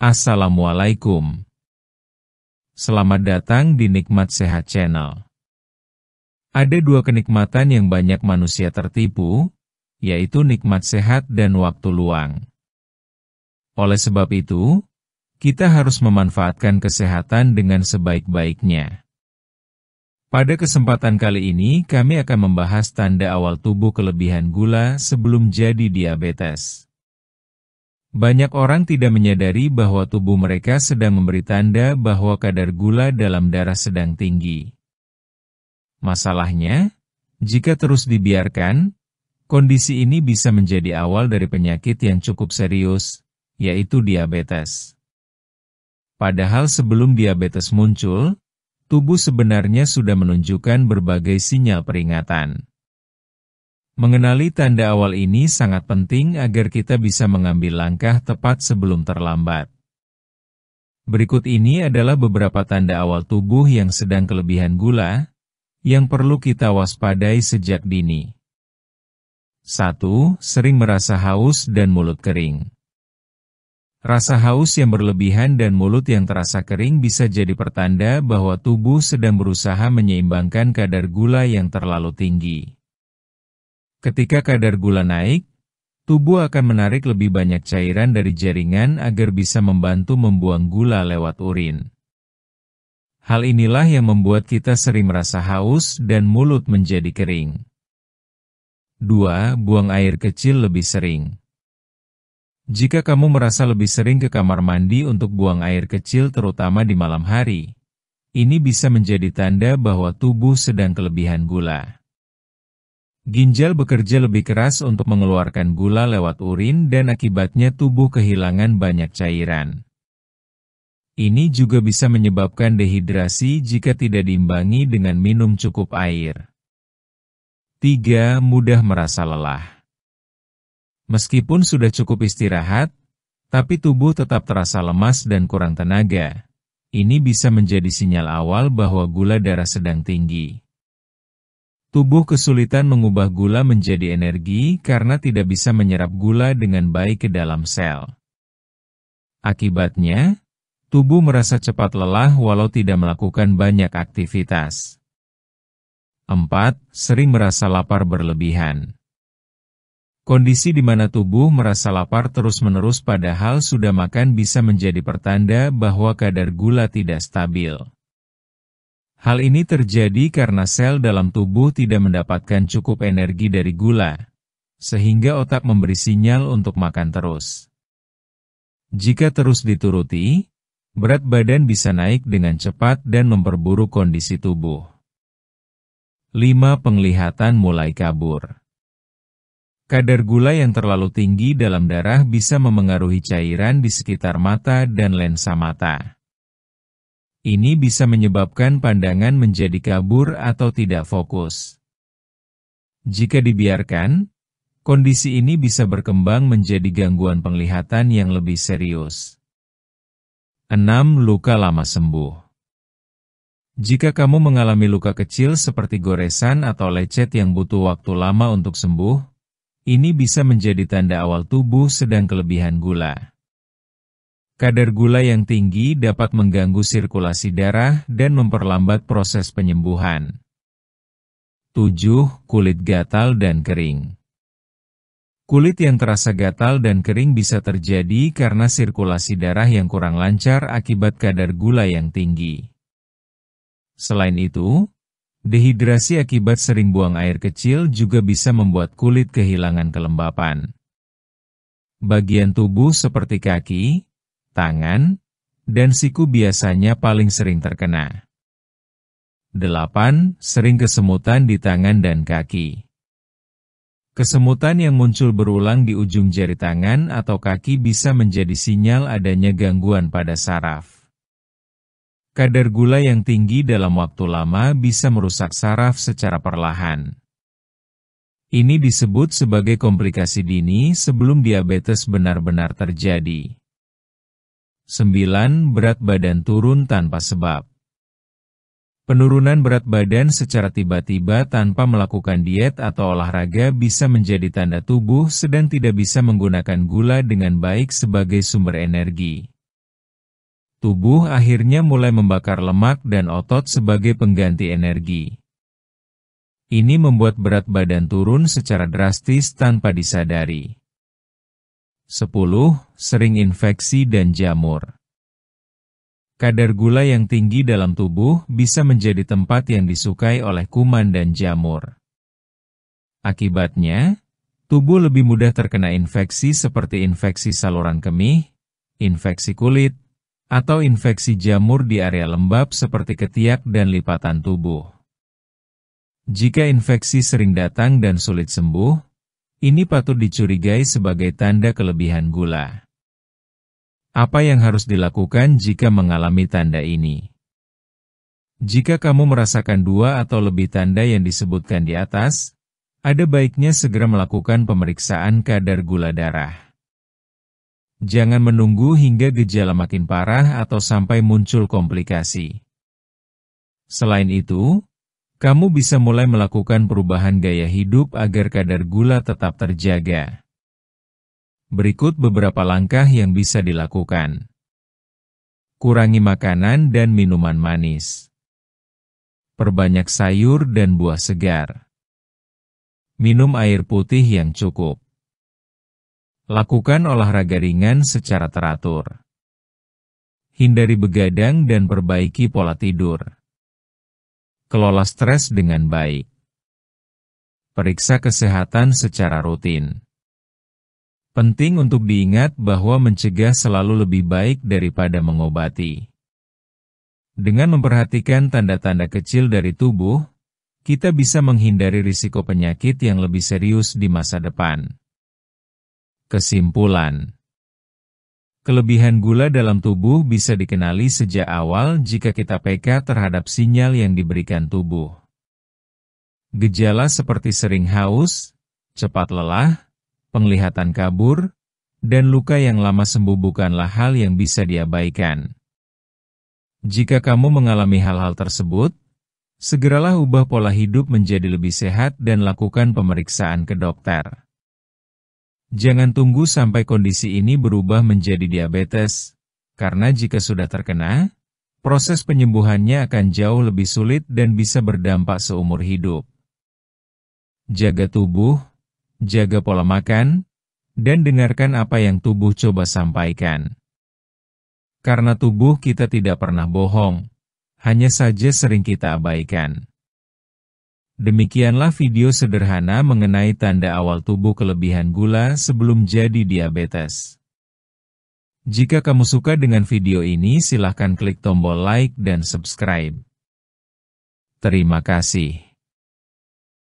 Assalamualaikum. Selamat datang di Nikmat Sehat Channel. Ada dua kenikmatan yang banyak manusia tertipu, yaitu nikmat sehat dan waktu luang. Oleh sebab itu, kita harus memanfaatkan kesehatan dengan sebaik-baiknya. Pada kesempatan kali ini, kami akan membahas tanda awal tubuh kelebihan gula sebelum jadi diabetes. Banyak orang tidak menyadari bahwa tubuh mereka sedang memberi tanda bahwa kadar gula dalam darah sedang tinggi. Masalahnya, jika terus dibiarkan, kondisi ini bisa menjadi awal dari penyakit yang cukup serius, yaitu diabetes. Padahal sebelum diabetes muncul, tubuh sebenarnya sudah menunjukkan berbagai sinyal peringatan. Mengenali tanda awal ini sangat penting agar kita bisa mengambil langkah tepat sebelum terlambat. Berikut ini adalah beberapa tanda awal tubuh yang sedang kelebihan gula, yang perlu kita waspadai sejak dini. 1. Sering merasa haus dan mulut kering. Rasa haus yang berlebihan dan mulut yang terasa kering bisa jadi pertanda bahwa tubuh sedang berusaha menyeimbangkan kadar gula yang terlalu tinggi. Ketika kadar gula naik, tubuh akan menarik lebih banyak cairan dari jaringan agar bisa membantu membuang gula lewat urin. Hal inilah yang membuat kita sering merasa haus dan mulut menjadi kering. 2. Buang air kecil lebih sering. Jika kamu merasa lebih sering ke kamar mandi untuk buang air kecil terutama di malam hari, ini bisa menjadi tanda bahwa tubuh sedang kelebihan gula. Ginjal bekerja lebih keras untuk mengeluarkan gula lewat urin dan akibatnya tubuh kehilangan banyak cairan. Ini juga bisa menyebabkan dehidrasi jika tidak diimbangi dengan minum cukup air. 3. Mudah merasa lelah. Meskipun sudah cukup istirahat, tapi tubuh tetap terasa lemas dan kurang tenaga. Ini bisa menjadi sinyal awal bahwa gula darah sedang tinggi. Tubuh kesulitan mengubah gula menjadi energi karena tidak bisa menyerap gula dengan baik ke dalam sel. Akibatnya, tubuh merasa cepat lelah walau tidak melakukan banyak aktivitas. 4. Sering merasa lapar berlebihan. Kondisi di mana tubuh merasa lapar terus-menerus padahal sudah makan bisa menjadi pertanda bahwa kadar gula tidak stabil. Hal ini terjadi karena sel dalam tubuh tidak mendapatkan cukup energi dari gula, sehingga otak memberi sinyal untuk makan terus. Jika terus dituruti, berat badan bisa naik dengan cepat dan memperburuk kondisi tubuh. 5. Penglihatan mulai kabur. Kadar gula yang terlalu tinggi dalam darah bisa memengaruhi cairan di sekitar mata dan lensa mata. Ini bisa menyebabkan pandangan menjadi kabur atau tidak fokus. Jika dibiarkan, kondisi ini bisa berkembang menjadi gangguan penglihatan yang lebih serius. 6. Luka lama sembuh. Jika kamu mengalami luka kecil seperti goresan atau lecet yang butuh waktu lama untuk sembuh, ini bisa menjadi tanda awal tubuh sedang kelebihan gula. Kadar gula yang tinggi dapat mengganggu sirkulasi darah dan memperlambat proses penyembuhan. 7. Kulit gatal dan kering. Kulit yang terasa gatal dan kering bisa terjadi karena sirkulasi darah yang kurang lancar akibat kadar gula yang tinggi. Selain itu, dehidrasi akibat sering buang air kecil juga bisa membuat kulit kehilangan kelembapan. Bagian tubuh seperti kaki, tangan, dan siku biasanya paling sering terkena. 8. Sering kesemutan di tangan dan kaki. Kesemutan yang muncul berulang di ujung jari tangan atau kaki bisa menjadi sinyal adanya gangguan pada saraf. Kadar gula yang tinggi dalam waktu lama bisa merusak saraf secara perlahan. Ini disebut sebagai komplikasi dini sebelum diabetes benar-benar terjadi. 9. Berat badan turun tanpa sebab. Penurunan berat badan secara tiba-tiba tanpa melakukan diet atau olahraga bisa menjadi tanda tubuh sedang tidak bisa menggunakan gula dengan baik sebagai sumber energi. tubuh akhirnya mulai membakar lemak dan otot sebagai pengganti energi. Ini membuat berat badan turun secara drastis tanpa disadari. 10. Sering infeksi dan jamur. Kadar gula yang tinggi dalam tubuh bisa menjadi tempat yang disukai oleh kuman dan jamur. Akibatnya, tubuh lebih mudah terkena infeksi seperti infeksi saluran kemih, infeksi kulit, atau infeksi jamur di area lembab seperti ketiak dan lipatan tubuh. Jika infeksi sering datang dan sulit sembuh, ini patut dicurigai sebagai tanda kelebihan gula. Apa yang harus dilakukan jika mengalami tanda ini? Jika kamu merasakan 2 atau lebih tanda yang disebutkan di atas, ada baiknya segera melakukan pemeriksaan kadar gula darah. Jangan menunggu hingga gejala makin parah atau sampai muncul komplikasi. Selain itu, kamu bisa mulai melakukan perubahan gaya hidup agar kadar gula tetap terjaga. Berikut beberapa langkah yang bisa dilakukan. Kurangi makanan dan minuman manis. Perbanyak sayur dan buah segar. Minum air putih yang cukup. Lakukan olahraga ringan secara teratur. Hindari begadang dan perbaiki pola tidur. Kelola stres dengan baik. Periksa kesehatan secara rutin. Penting untuk diingat bahwa mencegah selalu lebih baik daripada mengobati. Dengan memperhatikan tanda-tanda kecil dari tubuh, kita bisa menghindari risiko penyakit yang lebih serius di masa depan. Kesimpulan: kelebihan gula dalam tubuh bisa dikenali sejak awal jika kita peka terhadap sinyal yang diberikan tubuh. Gejala seperti sering haus, cepat lelah, penglihatan kabur, dan luka yang lama sembuh bukanlah hal yang bisa diabaikan. Jika kamu mengalami hal-hal tersebut, segeralah ubah pola hidup menjadi lebih sehat dan lakukan pemeriksaan ke dokter. Jangan tunggu sampai kondisi ini berubah menjadi diabetes, karena jika sudah terkena, proses penyembuhannya akan jauh lebih sulit dan bisa berdampak seumur hidup. Jaga tubuh, jaga pola makan, dan dengarkan apa yang tubuh coba sampaikan. Karena tubuh kita tidak pernah bohong, hanya saja sering kita abaikan. Demikianlah video sederhana mengenai tanda awal tubuh kelebihan gula sebelum jadi diabetes. Jika kamu suka dengan video ini, silahkan klik tombol like dan subscribe. Terima kasih.